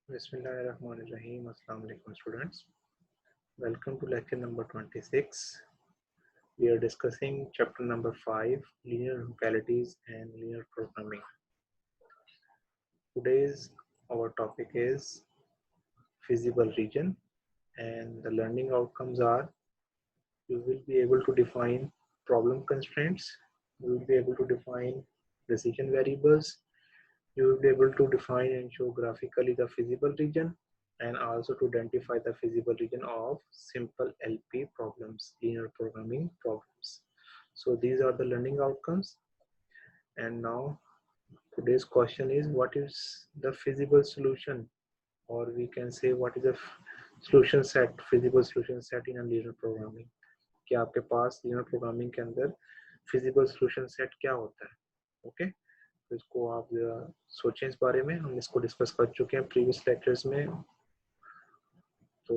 Bismillahirrahmanirrahim. Assalamu alaikum students. Welcome to lecture number 26. We are discussing chapter number 5, linear localities and linear programming. Today's our topic is feasible region, and the learning outcomes are: you will be able to define problem constraints, you will be able to define decision variables, you will be able to define and show graphically the feasible region, and also to identify the feasible region of simple LP problems, linear programming problems. So these are the learning outcomes. And now today's question is, what is the feasible solution, or we can say what is a solution set, feasible solution set in a linear programming. कि आपके पास linear programming के अंदर feasible solution set क्या होता है. Okay, तो इसको आप सोचें इस बारे में. हम इसको डिस्कस कर चुके हैं प्रीवियस लेक्चर्स में. तो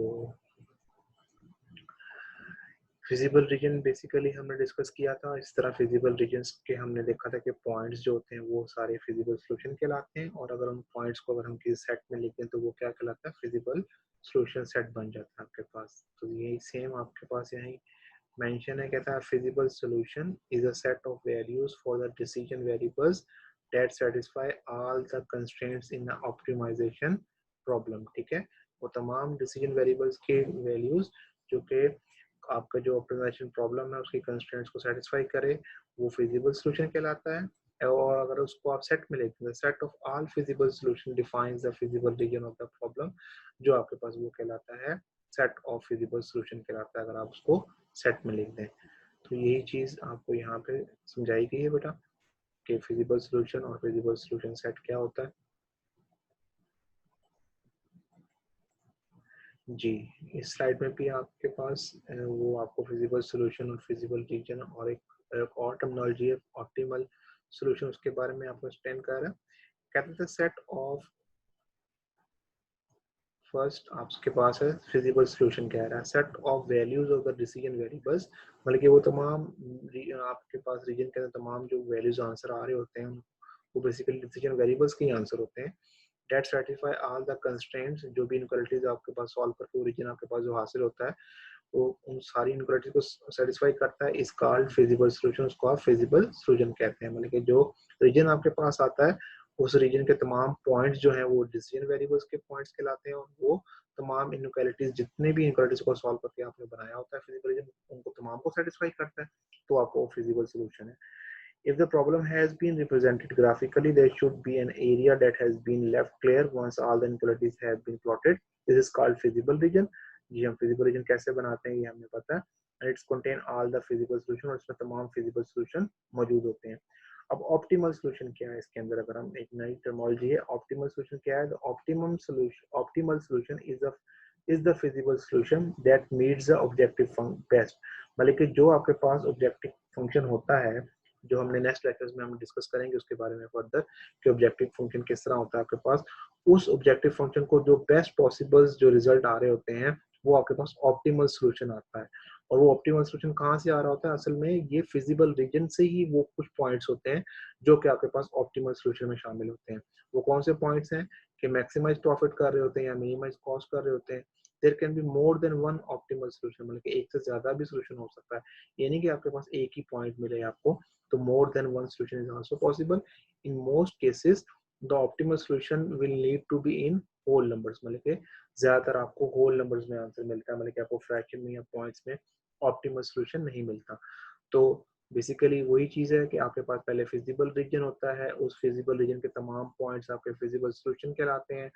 फिजिबल रीजन बेसिकली हमने डिस्कस किया था. इस तरह फिजिबल रीजन्स के हमने देखा था कि पॉइंट्स जो होते हैं वो सारे फिजिबल सॉल्यूशन कहलाते हैं, और अगर उन पॉइंट्स को अगर हम किसी सेट में लिखते हैं तो वो क्या कहलाता है, फिजिबल सॉल्यूशन सेट बन जाता है आपके पास. तो यही सेम आपके पास यही मेंशन है. कहता है feasible solution is a set of values for the decision variables that satisfy all the constraints in the optimisation problem. ठीक है, वो तमाम डिसीजन वेरिएबल्स के वैल्यूज जो कि आपका जो ऑप्टिमाइजेशन प्रॉब्लम है उसकी कंस्ट्रेंट्स को सेटिस्फाई करे, वो फिजिबल सॉल्यूशन कहलाता है. और अगर उसको आप सेट में लेते हैं, set of all feasible solution defines the feasible region of the problem, जो आपके पास वो कहलाता है सेट ऑफ फिजिबल सॉल्यूशन कहलाता है, अगर आप उसको सेट में लिख दें. तो यही चीज आपको यहाँ पे समझाई गई है बेटा कि फिजिबल सॉल्यूशन और फिजिबल सॉल्यूशन सेट क्या होता है. जी, इस स्लाइड में भी आपके पास वो आपको फिजिबल सॉल्यूशन और फिजिबल रीजन और एक और टर्मिनोलॉजी है ऑप्टिमल सॉल्यूशन, उसके बारे में आपको एक्सप्लेन कर रहा है. कहते हैं सेट ऑफ, फर्स्ट आपके पास है फिजिबल सॉल्यूशन कह रहा है set of values of the decision variables, मतलब कि वो तमाम आपके पास रीजन के अंदर तमाम जो वैल्यूज आंसर आ रहे होते हैं वो बेसिकली डिसीजन वेरिएबल्स के ही आंसर होते हैं. That certify all the constraints, जो भी इनक्वालिटीज आपके पास सॉल्व करके ओरिजिन आपके पास जो हासिल होता है वो उन सारी इनक्वालिटीज को सेटिस्फाई करता है. इस कॉल्ड फिजिबल सॉल्यूशन, उसको आप फिजिबल सॉल्यूशन कहते हैं. मतलब कि जो रीजन आपके पास आता है उस रीजन के तमाम पॉइंट्स जो हैं वो डिसीजन वेरिएबल्स के पॉइंट्स कहलाते हैं, और वो तमाम इनक्वालिटीज जितने भी इनक्वालिटीज को सॉल्व करके आपने बनाया होता है फिजिबल रीजन, उनको तमाम को सेटिस्फाई करता है, तो आपको फिजिबल सॉल्यूशन है. If the problem has been represented graphically, there should be an area that has been left clear once all the inequalities have been plotted. This is called feasible region. जी, हम feasible region कैसे बनाते हैं ये हमें पता है. And it's contain all the feasible solution, और इसमें तमाम feasible solution मौजूद होते हैं. अब ऑप्टिमल सोल्यूशन क्या है इसके अंदर, अगर हम एक नई टर्मिनोलॉजी है. ऑप्टिमल सोल्यूशन क्या है? Optimal solution is the feasible solution that meets the objective best. मतलब कि जो आपके पास ऑब्जेक्टिव फंक्शन होता है, जो हमने नेक्स्ट लेक्चर्स में हम डिस्कस करेंगे उसके बारे में फर्दर कि ऑब्जेक्टिव फंक्शन किस तरह होता है आपके पास, उस ऑब्जेक्टिव फंक्शन को जो बेस्ट पॉसिबल जो रिजल्ट आ रहे होते हैं वो आपके पास ऑप्टिमल सोल्यूशन आता है. और वो ऑप्टिमल सोल्यूशन कहाँ से आ रहा होता है? असल में ये फिजिबल रीजन से ही वो कुछ पॉइंट्स होते हैं जो कि आपके पास ऑप्टिमल सोल्यूशन में शामिल होते हैं. वो कौन से पॉइंट्स हैं कि मैक्सिमाइज प्रॉफिट कर रहे होते हैं या मिनिमाइज कॉस्ट कर रहे होते हैं. There can be more than one optimal solution, मतलब कि एक से ज्यादा भी सोल्यूशन हो सकता है. ये नहीं कि आपके पास एक ही पॉइंट मिले आपको, तो more than one solution is also possible. In most cases the optimal solution will need to be in whole numbers, मतलब कि ज्यादातर आपको whole numbers में आंसर मिलता है, मतलब कि आपको फ्रैक्शन में या पॉइंट्स में ऑप्टिमल सॉल्यूशन नहीं मिलता. तो बेसिकली वही चीज है कि आपके पास पहले फिजिबल रीजन होता है, उस फिजिबल रीजन के तमाम पॉइंट्स आपके फिजिबल सॉल्यूशन कहलाते हैं.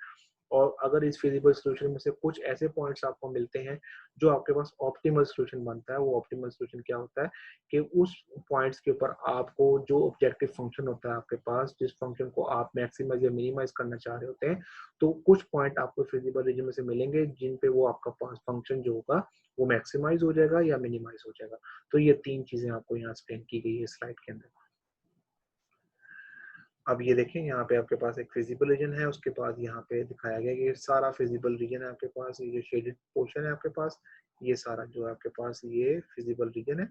और अगर इस फिजिबल सॉल्यूशन में से कुछ ऐसे पॉइंट्स आपको मिलते हैं जो आपके पास ऑप्टिमल सॉल्यूशन बनता है, वो ऑप्टिमल सॉल्यूशन क्या होता है कि उस पॉइंट्स के ऊपर आपको जो ऑब्जेक्टिव फंक्शन होता है आपके पास, जिस फंक्शन को आप मैक्सिमाइज या मिनिमाइज करना चाह रहे होते हैं, तो कुछ पॉइंट आपको फिजिबल रीजन में से मिलेंगे जिन पे वो आपका पास फंक्शन जो होगा वो मैक्सिमाइज हो जाएगा या मिनिमाइज हो जाएगा. तो ये तीन चीजें आपको यहाँ एक्सप्लेन की गई है स्लाइड के अंदर. अब ये देखें यहाँ पे आपके पास एक फिजिबल रीजन है, उसके बाद यहाँ पे दिखाया गया कि सारा फिजिबल रीजन है आपके पास. ये जो शेडेड पोर्शन है आपके पास, ये सारा जो है आपके पास ये फिजिबल रीजन है.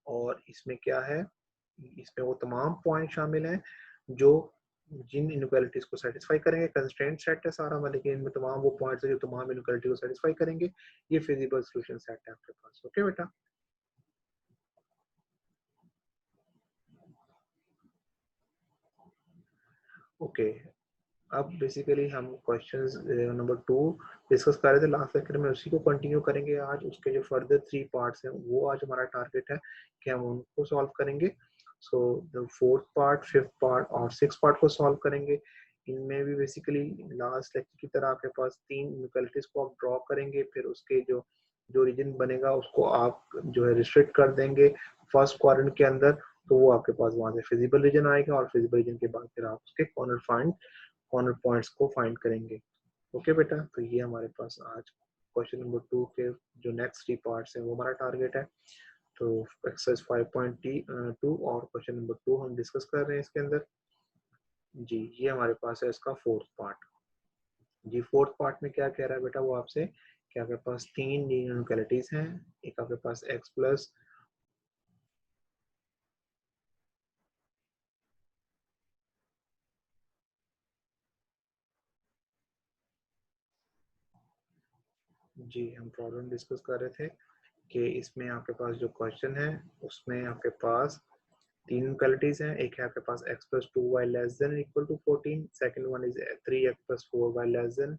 और इसमें क्या है, इसमें वो तमाम पॉइंट शामिल हैं जो जिन इनइक्वालिटीज को सेटिस्फाई करेंगे, कंस्ट्रेंट सेट है सारा, मतलब कि इनमें तमाम वो पॉइंट्स है जो तमाम इनइक्वालिटी को सेटिस्फाई करेंगे, ये फिजिबल सॉल्यूशन सेट है आपके पास। ओके बेटा, ओके। अब बेसिकली हम क्वेश्चंस नंबर 2 डिस्कस कर रहे थे लास्ट लेक्चर में, उसी को कंटिन्यू करेंगे आज। उसके जो फर्दर 3 पार्ट्स हैं वो आज हमारा टारगेट है कि हम उनको सॉल्व करेंगे। So the fourth part, fifth part और सिक्स पार्ट को सॉल्व करेंगे। इनमें भी बेसिकली लास्ट लेक्चर की तरह आपके पास 3 इनइक्वालिटीज को आप ड्रॉ करेंगे, फिर उसके जो जो रीजन बनेगा उसको आप जो है रिस्ट्रिक्ट कर देंगे फर्स्ट क्वाड्रेंट के अंदर, तो वो आपके पास वहां से फिजिबल रीजन आएगा, और फिजिबल रीजन के बाद फिर आप उसके कॉर्नर पॉइंट्स को फाइंड करेंगे। ओके बेटा, तो ये हमारे पास आज क्वेश्चन नंबर 2 के जो नेक्स्ट 3 पार्ट्स हैं वो हमारा टारगेट है। तो एक्सरसाइज 5.2 और क्वेश्चन नंबर 2 हम डिस्कस कर रहे हैं इसके अंदर। जी, ये हमारे पास है इसका फोर्थ पार्ट। जी, फोर्थ पार्ट में क्या कह रहा है बेटा वो आपसे, कि आपके पास 3 लीनियर इनइक्वालिटीज हैं। एक आपके पास x प्लस, जी हम प्रॉब्लम डिस्कस कर रहे थे कि इसमें आपके पास जो क्वेश्चन है उसमें आपके पास 3 इनइक्वालिटीज हैं। एक है आपके पास x plus 2y less than or equal to 14, second one is 3x plus 4y less than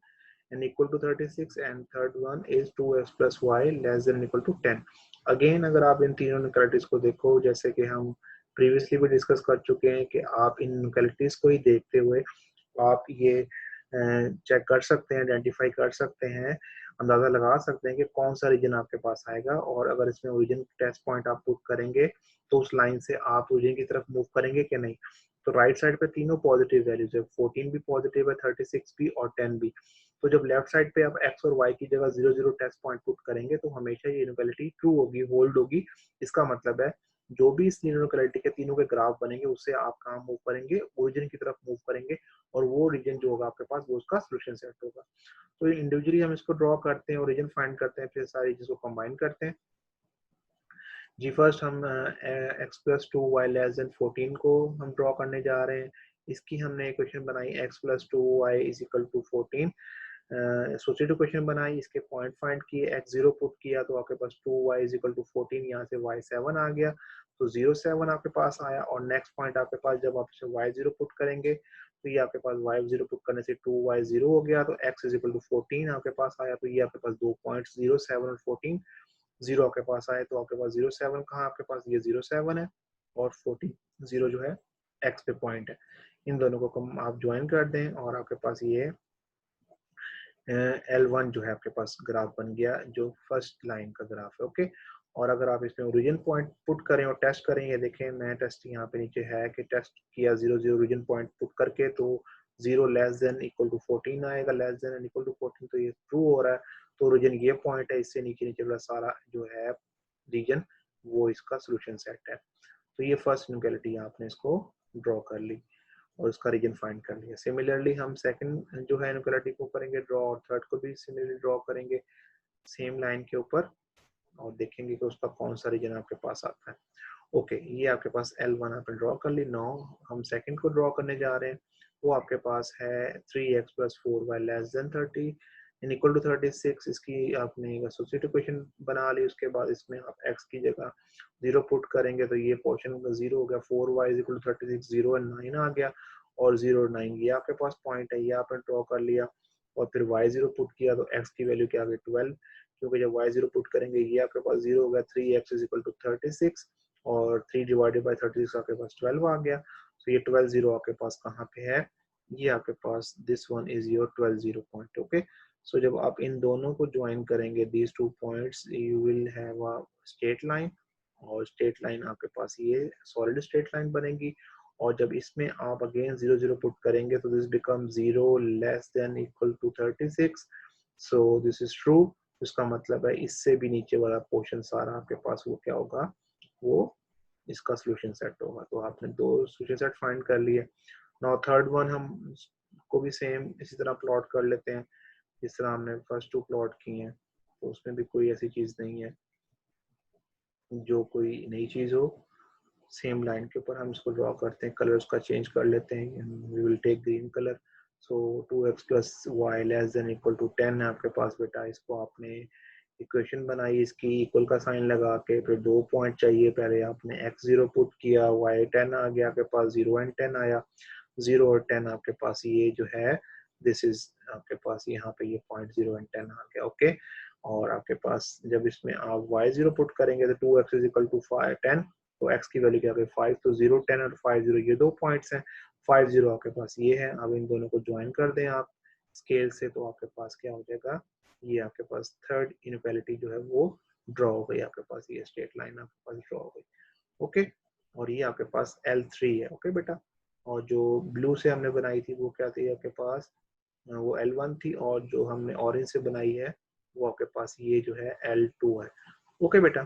and equal to 36, and third one is 2x plus y less than or equal to 10। Again अगर आप इन तीनों inequalities को देखो, जैसे कि हम previously भी discuss कर चुके हैं, कि आप इन इनइक्वालिटीज को ही देखते हुए आप ये चेक कर सकते हैं, आइडेंटिफाई कर सकते हैं, अंदाजा लगा सकते हैं कि कौन सा रीजन आपके पास आएगा। और अगर इसमें ओरिजिन टेस्ट पॉइंट आप पुट करेंगे तो उस लाइन से आप ओरिजिन की तरफ मूव करेंगे कि नहीं। तो राइट साइड पे तीनों पॉजिटिव वैल्यूज है, 14 भी पॉजिटिव है, 36 भी और 10 भी। तो जब लेफ्ट साइड पे आप x और y की जगह 0 0 टेस्ट पॉइंट पुट करेंगे तो हमेशा ये इनइक्वालिटी ट्रू होगी, होल्ड होगी। इसका मतलब है जो भी इस इनइक्वालिटी के तीनों के ग्राफ बनेंगे उससे आप कहाँ मूव करेंगे, ओरिजिन की तरफ मूव करेंगे, और वो रीजन जो होगा आपके पास वो उसका सोल्यूशन सेट होगा। तो इंडिविजुअली हम इसको ड्रॉ करते हैं, ओरिजिन फाइंड करते हैं, फिर सारी चीजों को कंबाइन करते हैं। जी फर्स्ट हम x plus 2y less than 14 को हम ड्रॉ करने जा रहे हैं। इसकी हमने इक्वेशन बनाई x plus 2y is equal to 14। Associative equation बनाई, इसके पॉइंट फाइंड किए, x0 पुट किया तो आपके पास 2y इज इक्वल टू 14, यहाँ से y7 आ गया, तो 0 7 आपके पास आया। और नेक्स्ट पॉइंट आपके पास जब आप इसे y0 पुट करेंगे तो ये आपके पास y0 पुट करने से 2y0 हो गया, तो x इज इक्वल टू 14 आपके पास आया। तो ये आपके पास 2 पॉइंट्स 0 7 और 14 जीरो आपके पास आए, तो आपके पास 0 7 कहाँ, आपके पास ये 0 7 है, और 14 0 जो है x पे पॉइंट है। इन दोनों को कम आप ज्वाइन कर दें और आपके पास ये L1 जो है आपके पास ग्राफ बन गया, जो फर्स्ट लाइन का ग्राफ है। ओके, और अगर आप इसमें ओरिजिन पॉइंट पुट करें और टेस्ट करें, ये देखें मैं टेस्ट यहाँ पे नीचे है कि टेस्ट किया 0 0 ओरिजिन पॉइंट पुट करके, तो 0 लेस देन इक्वल टू 14 आएगा, less than and equal to 14, तो ये ट्रू हो रहा है। तो ओरिजिन ये पॉइंट है, इससे नीचे नीचे वाला सारा जो है रीजन वो इसका सोल्यूशन सेट है। तो ये फर्स्ट इनइक्वालिटी आपने इसको ड्रॉ कर ली और उसका रीजन फाइंड कर लिया। सिमिलरली हम सेकंड जो है इनइक्वालिटी को करेंगे ड्रॉ, और थर्ड को भी सिमिलरली ड्रॉ करेंगे सेम लाइन के ऊपर, और देखेंगे कि उसका कौन सा रीजन आपके पास आता है। ओके, ये आपके पास L1 आपने ड्रॉ कर ली। नाउ हम सेकंड को ड्रॉ करने जा रहे हैं, वो आपके पास है 3x plus 4y less than 30 in equal to 36। इसकी आपने एसोसिएटिव इक्वेशन बना ली, उसके बाद इसमें आप x की जगह 0 पुट करेंगे तो ये पोर्शन 0 हो गया, 4y इज इक्वल टू 36, 0 और 9 आ गया, और 0 और 9 ये आपके पास पॉइंट है, ये आपने ड्रॉ कर लिया। और फिर y0 पुट किया तो x की वैल्यू क्या आ गई 12, क्योंकि जब y0 पुट करेंगे ये आपके पास 0 हो गया, 3x इज इक्वल टू 36, और 3 डिवाइडेड बाय 36 आपके पास 12 आ गया। तो ये 12 0 आपके पास कहाँ पे है, ये आपके पास this one is your 12 0 point. Okay, so जब आप इन दोनों को ज्वाइन करेंगे these two points, you will have a straight line, और स्ट्रेट लाइन आपके पास ये सॉलिड स्ट्रेट लाइन बनेगी। और जब इसमें आप अगेन 0 0 पुट करेंगे तो this become 0 less than equal to 36, so this is true. इसका मतलब है इससे भी नीचे वाला पोर्शन सारा आपके पास वो क्या होगा, वो इसका सोल्यूशन सेट होगा। तो आपने दो सोल्यूशन सेट फाइंड कर लिए। नाउ थर्ड वन हम को भी सेम इसी तरह प्लॉट कर लेते हैं जिस तरह हमने फर्स्ट टू प्लॉट किए हैं, तो उसमें भी कोई ऐसी चीज नहीं है जो कोई नई चीज हो। सेम लाइन के ऊपर हम इसको ड्रॉ करते हैं, कलर उसका चेंज कर लेते हैं, we will take green colour. So 2x plus y less than equal to 10 है आपके पास बेटा। इसको आपने इक्वेशन बनाई, इसकी इक्वल का साइन लगा के, फिर 2 पॉइंट चाहिए, पहले आपने x0 पुट किया, y10 आ गया आपके पास, 0 एंड 10 आया, 0 और 10 आपके पास ये जो है दिस इज आपके पास यहाँ पे ये पॉइंट 0 एंड 10 आ गया। ओके, और आपके पास जब इसमें आप y0 पुट करेंगे तो 2x इज इक्वल टू 10, तो x की वैल्यू क्या है 5, तो 0 10 और 5 0 ये 2 पॉइंट्स हैं, 5 0 आपके पास ये है। अब इन दोनों को ज्वाइन कर दें आप स्केल से, तो आपके पास क्या हो जाएगा, ये आपके पास थर्ड इनइक्वालिटी जो है वो ड्रॉ हो गई आपके पास, ये स्ट्रेट लाइन आपके पास ड्रॉ हो गई। ओके, और ये आपके पास L3 है। ओके बेटा, और जो ब्लू से हमने बनाई थी वो क्या थी आपके पास, वो L1 थी, और जो हमने ऑरेंज से बनाई है वो आपके पास ये जो है L2 है। ओके बेटा,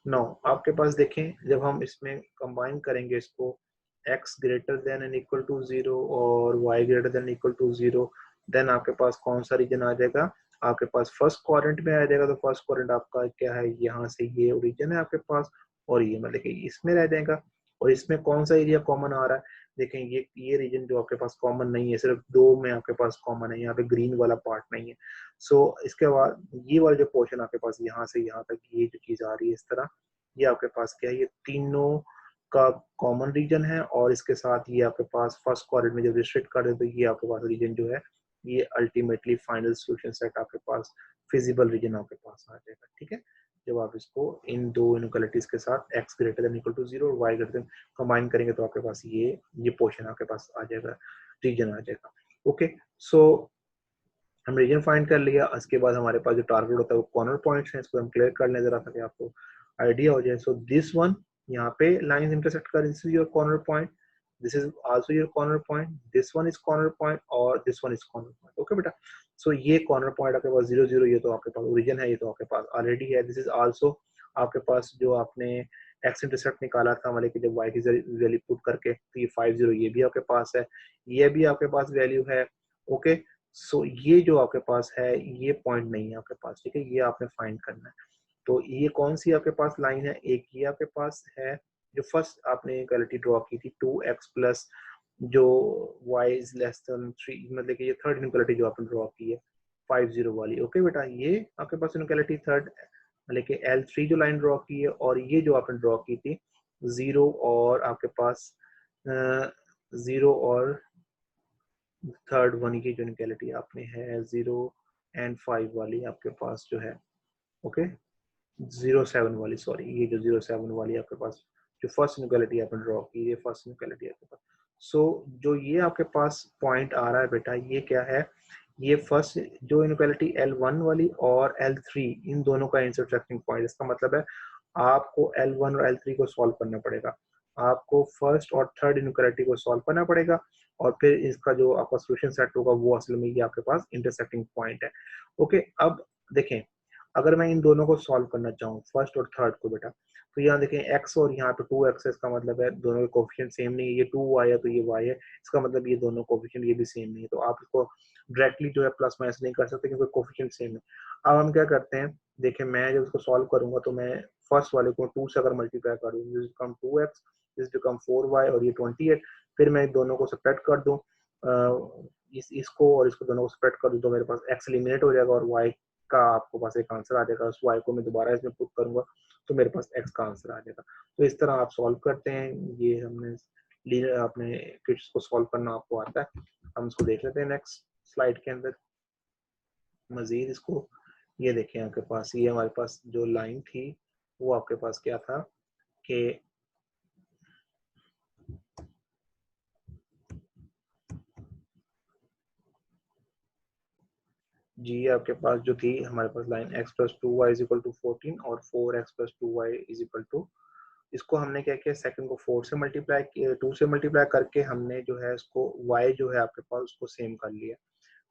नाउ आपके पास देखें जब हम इसमें कंबाइन करेंगे इसको, x greater than and equal to 0 और y greater than equal to 0, then आपके पास कौन सा रीजन आ जाएगा, आपके पास फर्स्ट क्वाड्रेंट में आ जाएगा। तो फर्स्ट क्वाड्रेंट आपका क्या है, यहाँ से ये ओरिजिन है आपके पास, और ये मतलब कि इसमें रह जाएगा। और इसमें कौन सा एरिया कॉमन आ रहा है, देखें ये रीजन जो आपके पास कॉमन नहीं है, सिर्फ 2 में आपके पास कॉमन है, यहाँ पे ग्रीन वाला पार्ट नहीं है। सो इसके बाद ये वाला जो पोर्शन आपके पास यहाँ से यहाँ तक ये जो चीज आ रही है इस तरह, ये आपके पास क्या है, ये तीनों का कॉमन रीजन है। और इसके साथ ये आपके पास फर्स्ट क्वाड्रेंट में जब रिस्ट्रिक्ट कर दे तो ये आपके पास रीजन जो है ये अल्टीमेटली फाइनल सॉल्यूशन सेट आपके पास फिजिबल रीजन आपके पास आ जाएगा। ठीक है, जब आप इसको इन दो इनइक्वालिटीज के साथ x greater than equal to 0 और y ग्रेटर देन कंबाइन करेंगे तो आपके पास ये पोर्शन आपके पास आ जाएगा, रीजन आ जाएगा। ओके, सो हम रीजन फाइंड कर लिया। इसके बाद हमारे पास जो टारगेट होता है वो कॉर्नर पॉइंट्स हैं, इसको हम क्लियर कर लें जरा ताकि आपको आइडिया हो जाए। सो दिस वन यहाँ पे लाइंस इंटरसेक्ट कर, this is your corner point, this is also your corner point, this one is corner point और this one is corner point. Okay बेटा, सो ये कॉर्नर पॉइंट आपके पास 0 0 ये तो आपके पास ओरिजिन है, ये तो आपके पास ऑलरेडी है। दिस इज आल्सो आपके पास जो आपने एक्स इंटरसेप्ट निकाला था मतलब कि जब वाई की वैल्यू पुट करके, तो ये 5 0 ये भी आपके पास है, ये भी आपके पास वैल्यू है। ओके, सो ये जो आपके पास है ये पॉइंट नहीं है आपके पास। ठीक है, ये आपने फाइंड करना है। तो ये कौन सी आपके पास लाइन है, एक ये आपके पास है जो फर्स्ट आपने इक्वालिटी ड्रॉ की थी 2x प्लस जो y इज लेस देन 3, मतलब कि ये थर्ड इक्वालिटी जो आपने ड्रॉ की है 5 0 वाली। ओके बेटा, ये आपके पास इक्वालिटी थर्ड, मतलब कि L3 जो लाइन ड्रॉ की है, और ये जो आपने ड्रॉ की थी 0 और आपके पास 0 और थर्ड वन की जो इक्वालिटी आपने है 0 एंड 5 वाली आपके पास जो है। ओके, 0 7 वाली, सॉरी, ये जो 0 7 वाली आपके पास जो फर्स्ट इक्वालिटी आपने ड्रॉ की, ये फर्स्ट इक्वालिटी आपके पास। सो जो ये आपके पास पॉइंट आ रहा है बेटा, ये क्या है, ये फर्स्ट जो इनइक्वालिटी L1 वाली और L3 इन दोनों का इंटरसेक्टिंग पॉइंट। इसका मतलब है आपको L1 और L3 को सॉल्व करना पड़ेगा, आपको फर्स्ट और थर्ड इनइक्वालिटी को सॉल्व करना पड़ेगा, और फिर इसका जो आपका सॉल्यूशन सेट होगा वो असल में ये आपके पास इंटरसेक्टिंग पॉइंट है। ओके, अब देखें अगर मैं इन दोनों को सॉल्व करना चाहूँ फर्स्ट और थर्ड को बेटा, तो यहाँ देखें x और यहाँ पे 2x है, इसका मतलब है दोनों के कोफिशिएंट सेम नहीं है, ये 2y है तो ये y है, इसका मतलब ये दोनों कोफिशिएंट ये भी सेम नहीं है। तो आप इसको डायरेक्टली जो है प्लस माइनस नहीं कर सकते क्योंकि कोफिशिएंट सेम है। अब हम क्या करते हैं, देखें मैं जब इसको सॉल्व करूंगा तो मैं फर्स्ट वाले को 2 से अगर मल्टीप्लाई कर दूँ, this become 2x, this become 4y और ये 28, फिर मैं दोनों को सब्ट्रैक्ट कर दूँ, इसको और इसको दोनों को सब्ट्रैक्ट कर दूँ तो मेरे पास x एलिमिनेट हो जाएगा और y का आपको पास एक आंसर आ जाएगा। उस y को मैं दोबारा इसमें पुट करूंगा तो मेरे पास x का आंसर आ जाएगा। तो इस तरह आप सॉल्व करते हैं, ये हमने लीनियर अपने किट्स को सॉल्व करना आपको आता है। हम इसको देख लेते हैं नेक्स्ट स्लाइड के अंदर मजीद इसको। ये देखें आपके पास ये हमारे पास जो लाइन थी वो आपके पास क्या था कि जी आपके पास जो थी हमारे पास line x plus 2y is equal to 14 और 4x plus 2y is equal to, इसको हमने क्या किया सेकंड को 4 से मल्टीप्लाई किया, 2 से मल्टीप्लाई करके हमने जो है इसको y जो है आपके पास उसको सेम कर लिया।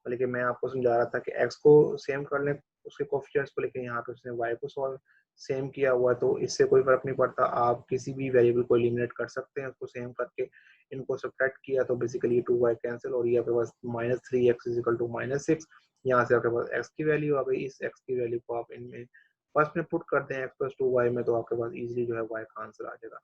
लेकिन मैं आपको समझा रहा था कि x को सेम कर लें उसके कोफिशिएंट्स को, लेकिन यहाँ पे उसने y को सॉल्व सेम किया हुआ तो इससे कोई फर्क नहीं पड़ता, आप किसी भी वेरिएबल को एलिमिनेट कर सकते हैं उसको सेम करके। इनको सब्ट्रैक्ट किया तो बेसिकली 2y कैंसिल और ये आपके पास -3x इज इक्वल टू -6, यहाँ से आपके पास x की वैल्यू आ गई। इस x की वैल्यू को आप इनमें फर्स्ट में पुट करते हैं x प्लस 2y में तो आपके पास इजीली जो है y का आंसर आ जाएगा।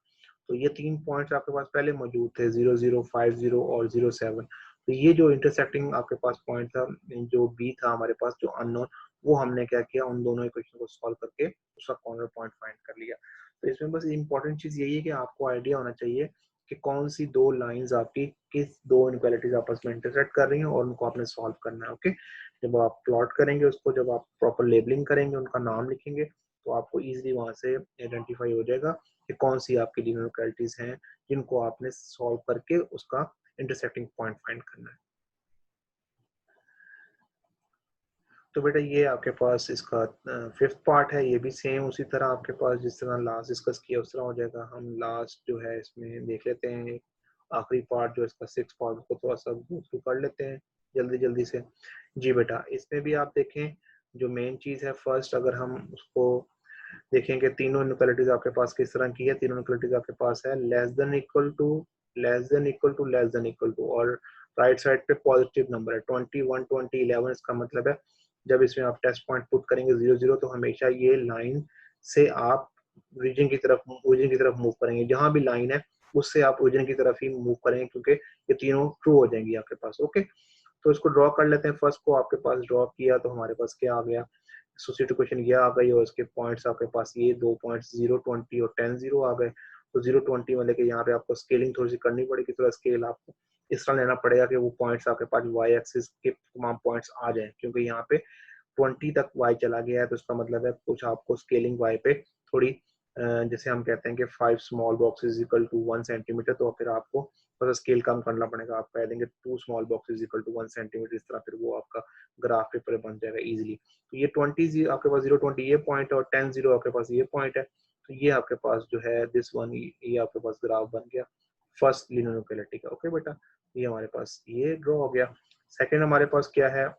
तो ये 3 पॉइंट्स आपके पास पहले मौजूद थे 0, 0, 5, 0 और 0, 7। तो ये जो इंटरसेक्टिंग आपके पास पॉइंट था, जो बी था हमारे पास जो अननोन, वो हमने क्या किया, उन दोनों इक्वेशन को सॉल्व करके उसका कॉर्नर पॉइंट फाइंड कर लिया। तो इसमें बस इंपॉर्टेंट चीज़ यही है कि आपको आइडिया होना चाहिए कि कौन सी 2 लाइन्स आपकी किस 2 इनइक्वालिटीज आपस में इंटरसेक्ट कर रही हैं और उनको आपने सॉल्व करना है। ओके, जब आप प्लॉट करेंगे उसको, जब आप प्रॉपर लेबलिंग करेंगे, उनका नाम लिखेंगे, तो आपको ईजिली वहाँ से आइडेंटिफाई हो जाएगा कि कौन सी आपकी इनइक्वालिटीज हैं जिनको आपने सॉल्व करके उसका इंटरसेक्टिंग पॉइंट फाइंड करना है। तो बेटा ये आपके पास इसका फिफ्थ पार्ट है, ये भी सेम उसी तरह आपके पास जिस तरह लास्ट डिस्कस किया उस तरह हो जाएगा। हम लास्ट जो है इसमें देख लेते हैं आखिरी पार्ट जो इसका सिक्स पार्ट, उसको थोड़ा सा गो थ्रू कर लेते हैं जल्दी जल्दी से। जी बेटा, इसमें भी आप देखें जो मेन चीज़ है, फर्स्ट अगर हम उसको देखेंगे, तीनों इनइक्वालिटीज आपके पास किस तरह की है। तीनों इनइक्वालिटीज आपके पास है less than equal to, less than equal to, less than equal to, और राइट साइड पे पॉजिटिव नंबर है 21, 20, 11। इसका मतलब है जब इसमें आप टेस्ट पॉइंट पुट करेंगे 0, 0, तो हमेशा ये लाइन से आप ओरिजिन की तरफ मूव करेंगे। जहां भी लाइन है उससे आप ओरिजिन की तरफ ही मूव करेंगे, क्योंकि ये तीनों ट्रू हो जाएंगी आपके पास। ओके, तो इसको ड्रॉ कर लेते हैं। फर्स्ट को आपके पास ड्रॉ किया तो हमारे पास क्या आ गया, एसोसिएटिव इक्वेशन ये आ गई, और इसके पॉइंट्स आपके पास ये 2 पॉइंट्स 0, 20 और 10, 0 आ गए। तो 0, 20 में लेके यहाँ पे आपको स्केलिंग थोड़ी सी करनी पड़ेगी, थोड़ा स्केल आपको इस तरह लेना पड़ेगा कि वो पॉइंट्स आपके पास वाई एक्सिस के तमाम पॉइंट्स आ जाए, क्योंकि यहाँ पे 20 तक वाई चला गया है, तो इसका मतलब है कुछ आपको स्केलिंग वाई पे थोड़ी जैसे हम कहते हैं कि 5 small boxes equal to 1 centimetre, तो फिर आपको थोड़ा स्केल कम करना पड़ेगा। आप कह देंगे 2 small boxes equal to 1 centimetre, इस तरह फिर वो आपका ग्राफ पेपर बन जाएगा इजीली। तो ये 20 आपके पास 0, 20 ये पॉइंट है, और 10, 0 आपके पास ये पॉइंट है। तो ये आपके पास जो है दिस वन, ये आपके पास ग्राफ बन गया फर्स्ट लीनियर इक्वालिटी का। ओके बेटा, ये हमारे पास ये ड्रॉ हो गया। सेकंड हमारे पास क्या है,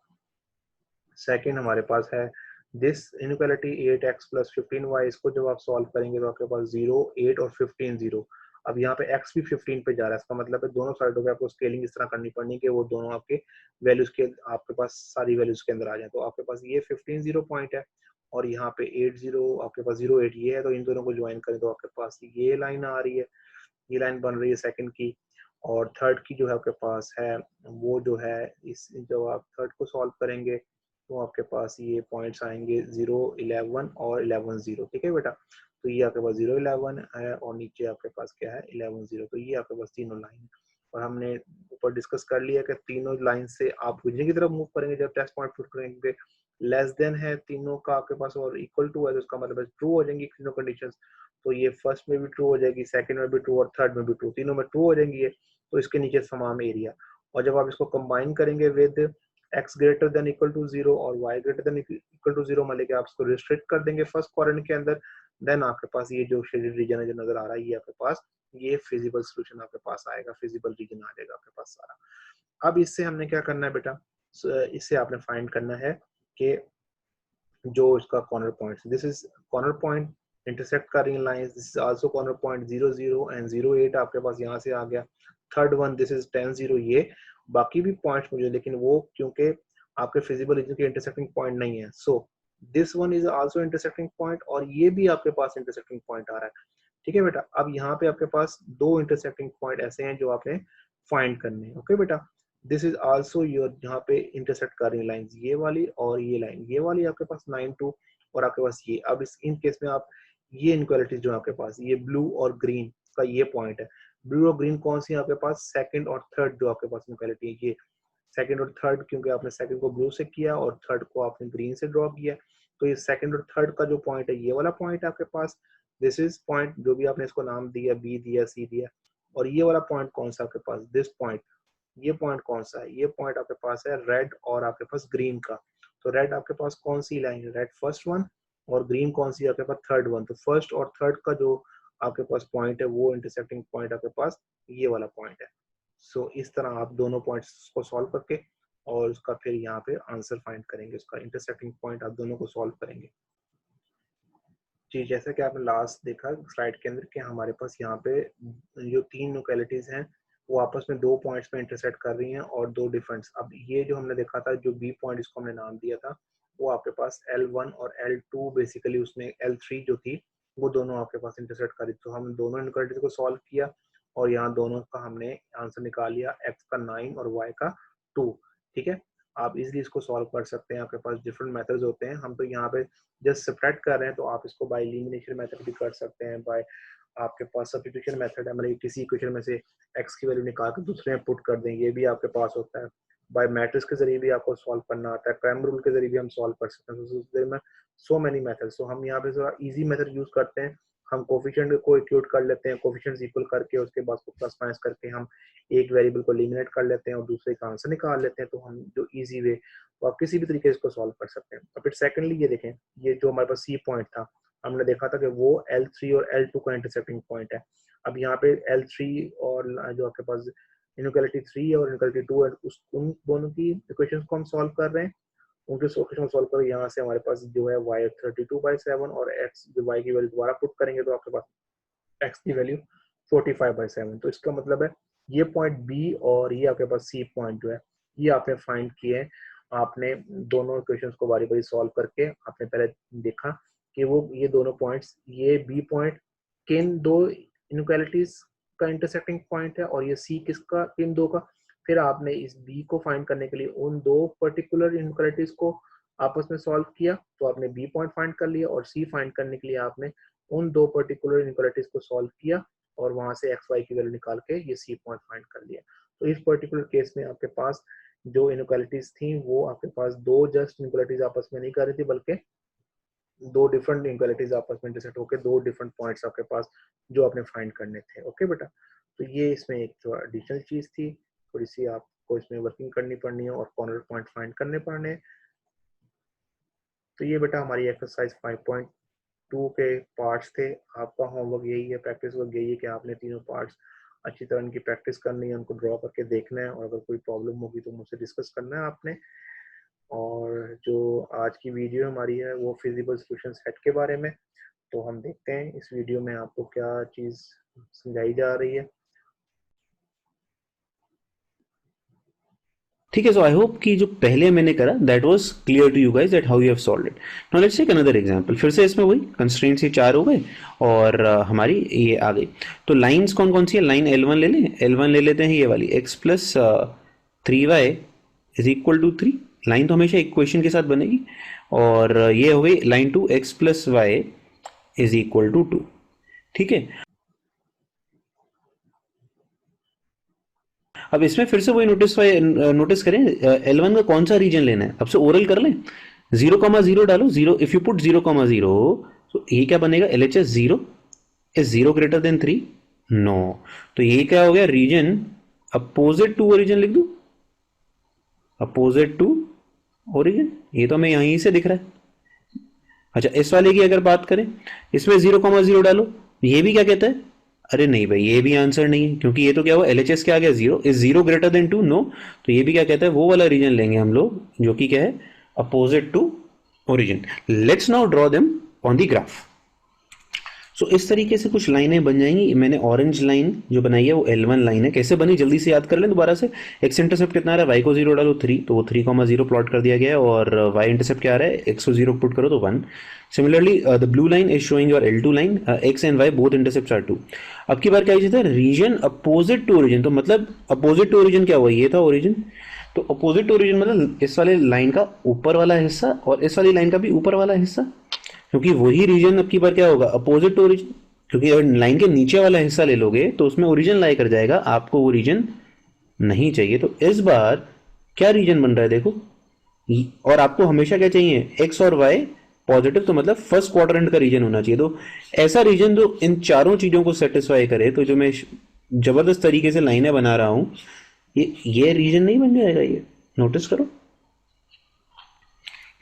सेकंड हमारे पास है this inequality 8x plus 15y। इसको जब आप सॉल्व करेंगे तो आपके पास 0, 8 और 15, 0। अब यहाँ पे x भी 15 पे जा रहा है, इसका मतलब है दोनों साइडों पे आपको स्केलिंग इस तरह करनी पड़नी कि वो दोनों आपके वैल्यूज के आपके पास सारी वैल्यूज के अंदर आ जाए। तो आपके पास ये 15, 0 पॉइंट है, और यहाँ पे 8, 0 आपके पास 0, 8 ये है। तो इन दोनों को ज्वाइन करें तो आपके पास ये लाइन आ रही है, ये लाइन बन रही है सेकंड की। और थर्ड की जो है आपके पास है वो जो है इस, जब आप थर्ड को सॉल्व करेंगे तो आपके पास ये पॉइंट्स आएंगे 0, 11 और 11, 0। ठीक है बेटा, तो ये आपके पास 0, 11 है, और नीचे आपके पास क्या है 11, 0। तो ये आपके पास तीनों लाइन है, और हमने ऊपर डिस्कस कर लिया कि तीनों लाइन से आप ओरिजिन की तरफ मूव करेंगे जब टेस्ट पॉइंट पुट करेंगे। लेस देन है तीनों का आपके पास और इक्वल टू है, तो इसका मतलब ट्रू हो जाएंगी तीनों कंडीशन। तो ये फर्स्ट में भी ट्रू हो जाएगी, सेकंड में भी ट्रू, और थर्ड में भी ट्रू, तीनों में ट्रू हो जाएंगी ये। तो इसके नीचे समान एरिया, और जब आप इसको कंबाइन करेंगे with x greater than equal to 0 और y greater than equal to 0, मतलब कि आप इसको रिस्ट्रिक्ट कर देंगे फर्स्ट क्वाड्रेंट के अंदर, देन आपके पास ये जो शेडेड रीजन है जो नजर आ रहा है, ये आपके पास ये फिजिबल सोल्यूशन आपके पास आएगा, फिजिबल रीजन आ जाएगा आपके पास सारा। अब इससे हमने क्या करना है बेटा, इससे आपने फाइंड करना है कि जो इसका corner point, this is corner point intersect कर रही lines, this is also corner point 0, 0 and 0, 8 आपके पास यहाँ से आ गया। Third one this is 10, 0। ये बाकी भी पॉइंट्स मुझे, लेकिन वो क्योंकि आपके फिजिबल रीजन के इंटरसेक्टिंग पॉइंट नहीं है, so this one is also intersecting point, और ये भी आपके पास इंटरसेक्टिंग पॉइंट आ रहा है। ठीक है बेटा, अब यहाँ पे आपके पास दो इंटरसेक्टिंग पॉइंट ऐसे हैं जो आपने फाइंड करने हैं। ओके बेटा, दिस इज आल्सो योर, जहाँ पे इंटरसेक्ट कर रही लाइंस, ये वाली और ये लाइन, ये वाली आपके पास 9, 2, और आपके पास ये। अब इस इन केस में आप ये इनक्वालिटीज जो आपके पास ये ब्लू और ग्रीन का ये पॉइंट है, ब्लू और ग्रीन कौन सी आपके पास, सेकंड और थर्ड जो आपके पास इनक्वालिटी है, ये सेकंड और थर्ड, क्योंकि आपने सेकंड को ब्लू से किया और थर्ड को आपने ग्रीन से ड्रॉ किया। तो ये सेकंड और थर्ड का जो पॉइंट है, ये वाला पॉइंट है आपके पास। दिस इज पॉइंट जो भी आपने इसको नाम दिया, बी दिया, सी दिया। और ये वाला पॉइंट कौन सा आपके पास, दिस पॉइंट, ये पॉइंट कौन सा है, ये पॉइंट आपके पास है रेड और आपके पास ग्रीन का। तो रेड आपके पास कौन सी लाइन है, रेड फर्स्ट वन, और ग्रीन कौन सी आपके पास, थर्ड वन। तो फर्स्ट और थर्ड का जो आपके पास पॉइंट है वो इंटरसेक्टिंग पॉइंट आपके पास ये वाला पॉइंट है। सो इस तरह आप दोनों पॉइंट्स को सॉल्व करके और उसका फिर यहाँ पे आंसर फाइंड करेंगे, उसका इंटरसेक्टिंग पॉइंट आप दोनों को सॉल्व करेंगे। जी, जैसा कि आपने लास्ट देखा स्लाइड के अंदर कि हमारे पास यहाँ पे जो तीन लोकेलिटीज हैं वो आपस में दो पॉइंट्स में इंटरसेक्ट कर रही हैं और दो डिफरेंट्स। अब ये जो हमने देखा था जो बी पॉइंट, इसको हमने नाम दिया था, वो आपके पास L1 और L2 बेसिकली, उसमें L3 जो थी वो दोनों आपके पास इंटरसेक्ट करी, तो हम दोनों इनइक्वालिटीज को सॉल्व किया और यहाँ दोनों का हमने आंसर निकाल लिया, x का 9 और y का 2। ठीक है, आप इजीली इसको सॉल्व कर सकते हैं, आपके पास डिफरेंट मेथड्स होते हैं। हम तो यहाँ पे जस्ट सब्ट्रैक्ट कर रहे हैं, तो आप इसको बाय एलिमिनेशन मेथड भी कर सकते हैं, बाय आपके पास सब्स्टिट्यूशन मेथड है, मतलब किसी इक्वेशन में से x की वैल्यू निकाल कर दूसरे में पुट कर दें, ये भी आपके पास होता है। बाय मैट्रिक्स के जरिए भी आपको सॉल्व करना आता है, क्रैमर रूल के जरिए भी हम सॉल्व कर सकते हैं। सो मेनी मेथड्स, तो हम यहाँ पे थोड़ा इजी मेथड यूज करते हैं। हम कोफिशिएंट को इक्वेट कर लेते हैं, कोफिशिएंट्स इक्वल करके उसके बाद उसको प्लस माइनस करके हम एक वेरिएबल को एलिमिनेट कर लेते हैं और दूसरे का आंसर निकाल लेते हैं। तो हम जो इजी वे, तो आप किसी भी तरीके से इसको सॉल्व कर सकते हैं। और फिर सेकंडली ये देखें, ये जो हमारे पास सी पॉइंट था, हमने देखा था कि वो L3 और L2 का इंटरसेक्टिंग पॉइंट है। अब यहाँ पे L3 और जो आपके पास इनइक्वालिटी 3 और इनइक्वालिटी 2 है, उन दोनों की इक्वेशंस को हम सॉल्व कर रहे हैं। उनके इक्वेशन सॉल्व करो, यहाँ से हमारे पास जो है y 32/7 और x, जो y की वैल्यू दोबारा पुट करेंगे तो आपके पास x की वैल्यू 45/7। तो इसका मतलब है ये पॉइंट B और ये आपके पास C पॉइंट जो है, ये आपने फाइंड किए हैं। आपने दोनों इक्वेशंस को बारी बारी सॉल्व करके आपने पहले देखा कि वो ये दोनों पॉइंट्स, ये B पॉइंट किन दो इनइक्वालिटीज का इंटरसेक्टिंग पॉइंट है और ये C किसका, किन दो का। फिर आपने इस B को फाइंड करने के लिए उन दो पर्टिकुलर इनइक्वालिटीज को आपस में सॉल्व किया, तो आपने B पॉइंट फाइंड कर लिया, और C फाइंड करने के लिए आपने उन दो पर्टिकुलर इनइक्वालिटीज को सॉल्व किया और वहां से एक्स वाई की वैल्यू निकाल के ये सी पॉइंट फाइंड कर लिया। तो इस पर्टिकुलर केस में आपके पास जो इनइक्वालिटीज थी वो आपके पास दो जस्ट इनइक्वालिटीज आपस में नहीं कर रही थी, बल्कि दो डिफरेंट इनइक्वालिटीज आपस में इंटरसेक्ट होकर दो डिफरेंट पॉइंट्स आपके पास जो आपने फाइंड करने थे। ओके बेटा, तो ये इसमें एक जो एडिशनल चीज थी, थोड़ी सी आपको इसमें वर्किंग करनी पड़नी है और कॉर्नर पॉइंट फाइंड करने पड़ने। तो ये बेटा हमारी एक्सरसाइज 5.2 के पार्ट्स थे। आपका होमवर्क यही है, प्रैक्टिस वर्क यही है कि आपने तीनों पार्ट्स अच्छी तरह उनकी प्रैक्टिस करनी है, उनको ड्रॉ करके देखना है, और अगर कोई प्रॉब्लम होगी तो मुझसे डिस्कस करना है आपने। और जो आज की वीडियो हमारी है वो फिजिबल सॉल्यूशन सेट के बारे में, तो हम देखते हैं इस वीडियो में आपको क्या चीज़ समझाई जा रही है। ठीक है, सो आई होप कि जो पहले मैंने करा that was clear to you guys that how you have solved it. Now let's take another example. फिर से इसमें वही कंस्ट्रेंट्स ये चार हो गए और हमारी ये आ गई। तो लाइंस कौन कौन सी है? लाइन L1 ले लें, L1 ले लेते हैं ये वाली, x plus 3y is equal to 3। Line तो हमेशा इक्वेशन के साथ बनेगी। और ये हो गई line 2, x plus y is equal to 2। ठीक है, अब इसमें फिर से वही नोटिस करें, L1 का कौन सा रीजन लेना है। अब से ओरल कर लें, 0,0 डालो, 0 इफ यू पुट 0,0, तो ये क्या बनेगा? LHS 0 is 0 greater than 3? No. तो ये क्या हो गया? रीजन अपोजिट टू ओरिजिन लिख दू, अपोजिट टू ओरिजिन। ये तो हमें यहीं से दिख रहा है। अच्छा, इस वाले की अगर बात करें, इसमें 0,0 डालो, ये भी क्या कहता है? अरे नहीं भाई, ये भी आंसर नहीं है, क्योंकि ये तो क्या हुआ? LHS क्या आ गया? 0 इज 0 ग्रेटर देन 2? नो। तो ये भी क्या कहता है? वो वाला रीजन लेंगे हम लोग जो कि क्या है? Opposite to origin. Let's now draw them on the graph. So इस तरीके से कुछ लाइनें बन जाएंगी। मैंने ऑरेंज लाइन जो बनाई है वो L1 लाइन है। कैसे बनी जल्दी से याद कर लें दोबारा से। एक्स इंटरसेप्ट कितना आ रहा है? y को 0 डालो 3, तो वो 3,0 प्लॉट कर दिया गया है। और y इंटरसेप्ट क्या आ रहा है? x को 0 पुट करो तो 1। Similarly the blue line is showing your L2 line, x and y both intercept are 2। अब की बार क्या चीज है? Region opposite to origin. तो मतलब अपोजिट टू ओरिजिन क्या हुआ? ये था ओरिजिन। तो अपोजिट टू ओरिजिन मतलब इस वाले लाइन का ऊपर वाला हिस्सा और इस वाली लाइन का भी ऊपर वाला हिस्सा, क्योंकि वही रीजन अब की बार क्या होगा? Opposite to origin. क्योंकि अगर लाइन के नीचे वाला हिस्सा ले लोगे तो उसमें ओरिजिन लाई कर जाएगा, आपको वो रीजन नहीं चाहिए। तो इस बार क्या रीजन बन रहा है देखो, और आपको हमेशा क्या चाहिए? एक्स और वाई पॉजिटिव, तो मतलब फर्स्ट क्वाड्रेंट का रीजन होना चाहिए। तो ऐसा रीजन जो इन चारों चीजों को सेटिस्फाई करे, तो जो मैं जबरदस्त तरीके से लाइनें बना रहा हूं, ये रीजन नहीं बन जाएगा? ये नोटिस करो,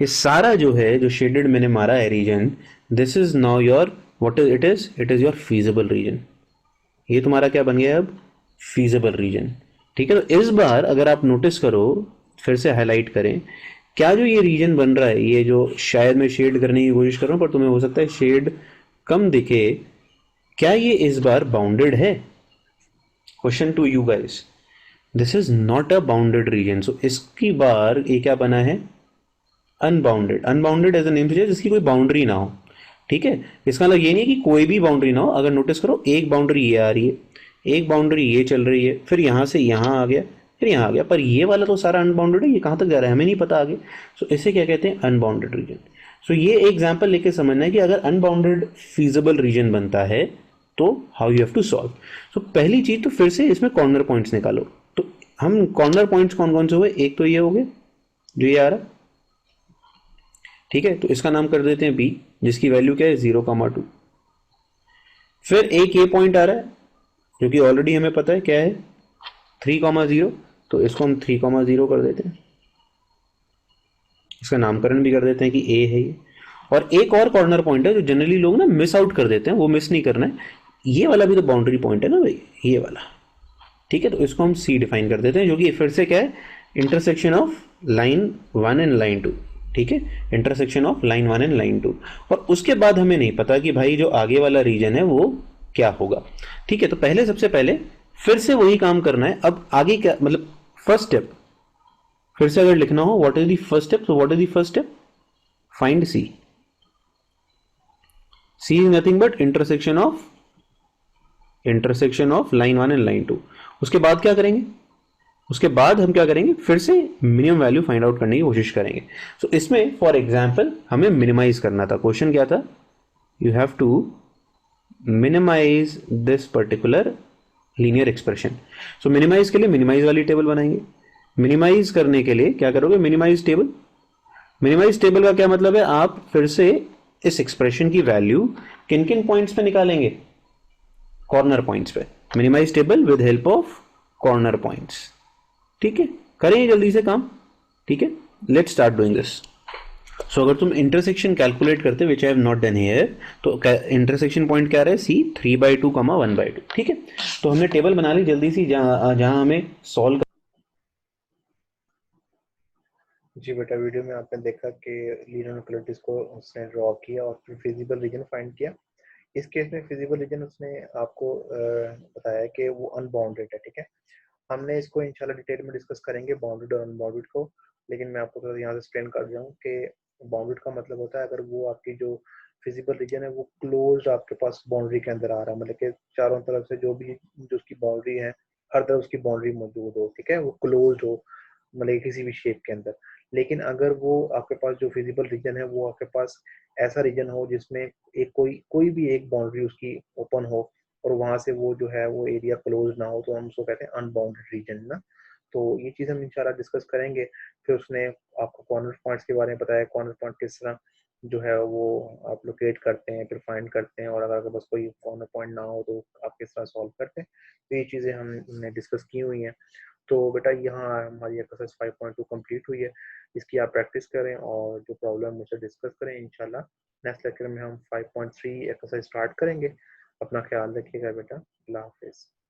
ये सारा जो है, जो शेडेड मैंने मारा है region, this is now your what is it is? It is your feasible region. ये तुम्हारा क्या बन गया अब? Feasible region. ठीक है, तो इस बार अगर आप नोटिस करो, फिर से हाईलाइट करें, क्या जो ये रीजन बन रहा है, ये जो शायद मैं शेड करने की कोशिश कर रहा हूं पर तुम्हें हो सकता है शेड कम दिखे, क्या ये इस बार बाउंडेड है? Question to you guys, this is not a bounded region. So इसकी बार ये क्या बना है? Unbounded. Unbounded as a name suggest, जिसकी कोई बाउंड्री ना हो। ठीक है, इसका मतलब ये नहीं कि कोई भी बाउंड्री ना हो। अगर नोटिस करो, एक बाउंड्री ये आ रही है, एक बाउंड्री ये चल रही है, फिर यहाँ से यहाँ आ गया, फिर यहाँ आ गया, पर ये वाला तो सारा अनबाउंडेड है, ये कहाँ तक जा रहा है हमें नहीं पता आगे। सो इसे क्या कहते हैं, अनबाउंडेड रीजन। सो ये एग्जाम्पल लेके समझना है कि अगर अनबाउंडेड फीजिबल रीजन बनता है तो how you have to solve. So पहली चीज तो फिर से इसमें कॉर्नर पॉइंट्स निकालो। तो हम कॉर्नर पॉइंट्स कौन कौन से हुए, एक तो ये हो गया जो ये आ रहा है, ठीक है, तो इसका नाम कर देते हैं बी, जिसकी वैल्यू क्या है 0,2। फिर एक ये पॉइंट आ रहा है जो कि ऑलरेडी हमें पता है क्या है, 3,0, तो इसको हम 3,0 कर देते हैं, इसका नामकरण भी कर देते हैं कि ए है ये। और एक और कॉर्नर पॉइंट है जो जनरली लोग ना मिस आउट कर देते हैं, वो मिस नहीं करना है, ये वाला भी तो बाउंड्री पॉइंट है ना भाई, ये वाला, ठीक है, तो इसको हम सी डिफाइन कर देते हैं, जो कि फिर से क्या है, intersection of line 1 and line 2, ठीक है, intersection of line 1 and line 2। और उसके बाद हमें नहीं पता कि भाई जो आगे वाला रीजन है वो क्या होगा, ठीक है। तो पहले सबसे पहले फिर से वही काम करना है। अब आगे क्या मतलब, फर्स्ट स्टेप फिर से अगर लिखना हो, what is the first step, तो what is the first step, find C. C is nothing but intersection of line 1 and line 2। उसके बाद क्या करेंगे, उसके बाद हम क्या करेंगे, फिर से मिनिमम वैल्यू फाइंड आउट करने की कोशिश करेंगे। सो इसमें फॉर एग्जांपल हमें मिनिमाइज करना था, क्वेश्चन क्या था, you have to minimise this particular linear expression. So minimise के लिए मिनिमाइज वाली टेबल बनाएंगे। मिनिमाइज करने के लिए क्या करोगे, मिनिमाइज टेबल। मिनिमाइज टेबल का क्या मतलब है, आप फिर से इस एक्सप्रेशन की वैल्यू किन किन पॉइंट्स पे निकालेंगे, कॉर्नर पॉइंट्स पे। Minimise table with help of corner points, ठीक है, करेंगे जल्दी से काम, ठीक है। Let start doing this. So अगर तुम इंटरसेक्शन कैलकुलेट करते, which I have not done here, तो इंटरसेक्शन पॉइंट क्या रहा है, सी 3/2, 1/2, ठीक है। तो हमने टेबल बना ली जल्दी सी, जहां हमें सॉल्व। जी बेटा, वीडियो में आपने देखा कि लीनियर इनइक्वालिटीज को उसने ड्रॉ किया और फिर फिजिबल रीजन फाइंड किया। इस केस में फिजिबल रीजन उसने आपको बताया कि वो अनबाउंडेड है, ठीक है। हमने इसको इंशाल्लाह डिटेल में डिस्कस करेंगे बाउंडेड और अनबाउंडेड को, लेकिन मैं आपको थोड़ा यहाँ से एक्सप्लेन कर रहा हूँ कि बाउंडेड का मतलब होता है अगर वो आपकी जो फिजिबल रीजन है वो क्लोज आपके पास बाउंड्री के अंदर आ रहा है, मतलब कि चारों तरफ से जो भी जो उसकी बाउंड्री है, हर तरफ उसकी बाउंड्री मौजूद हो, ठीक है, वो क्लोज हो, मतलब किसी भी शेप के अंदर। लेकिन अगर वो आपके पास जो फिजिबल रीजन है वो आपके पास ऐसा रीजन हो जिसमें एक कोई कोई भी एक बाउंड्री उसकी ओपन हो और वहां से वो जो है वो एरिया क्लोज ना हो, तो हम उसको कहते हैं अनबाउंडेड रीजन ना। तो ये चीज़ हम इंशाल्लाह डिस्कस करेंगे। फिर उसने आपको कॉर्नर पॉइंट्स के बारे में बताया, कॉर्नर पॉइंट किस तरह जो है वो आप लोकेट करते हैं, फिर फाइंड करते हैं, और अगर आपके पास कोई कॉर्नर पॉइंट ना हो तो आप किस तरह सॉल्व करते हैं। तो ये चीज़ें हमने डिस्कस की हुई हैं। तो बेटा यहाँ हमारी एक्सरसाइज 5.2 कंप्लीट हुई है। इसकी आप प्रैक्टिस करें और जो प्रॉब्लम मुझसे डिस्कस करें। इंशाल्लाह नेक्स्ट लेक्चर में हम 5.3 एक्सरसाइज स्टार्ट करेंगे। अपना ख्याल रखिएगा बेटा। अल्लाह हाफिज़।